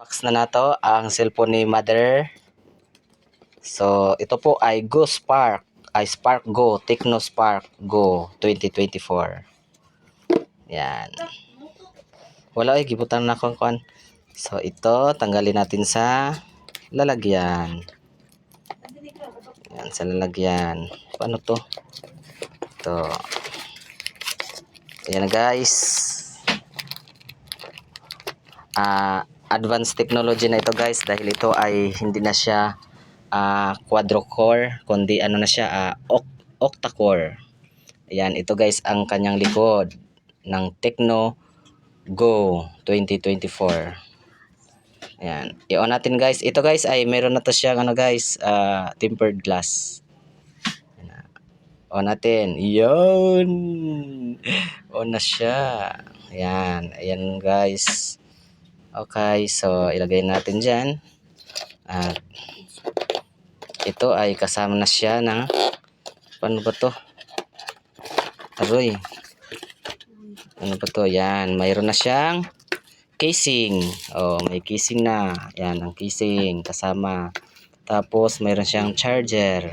Box na nato ang cellphone ni Mother. So, ito po ay Go Spark. Ay Spark Go, Tecno Spark Go 2024. Yan. Wala ay gibutan na akong kuan. So, ito tanggalin natin sa lalagyan. Yan, sa lalagyan. Paano to? Ito. Ayan guys. Advanced technology na ito guys dahil ito ay hindi na siya quadro core kundi ano na siya octa core. Ayan, ito guys ang kanyang likod ng Tecno Go 2024. Ayan, i-on natin guys. Ito guys ay meron na to siyang ano guys, tempered glass. Ayan, on natin. Yun. On na siya. Ayan, ayan guys. Okay, so ilagay natin dyan. At ito ay kasama na siya ng paano ba to? Aroy. Ano ba to? Yan, mayroon na siyang casing. Oh, may casing na. Yan, ang casing kasama. Tapos mayroon siyang charger.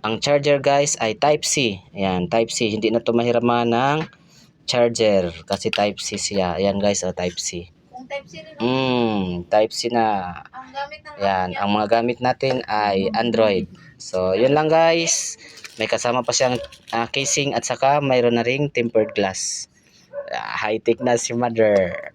Ang charger guys ay type C. Ayan, type C. Hindi na to mahiraman ng charger kasi type C siya. Ayan guys, oh, type C. Type C rin. Type C na. Ang gamit ng Yan, ang mga gamit natin ay Android. So, yun lang guys. May kasama pa siyang casing at saka mayroon na ring tempered glass. High-tech na si Mother.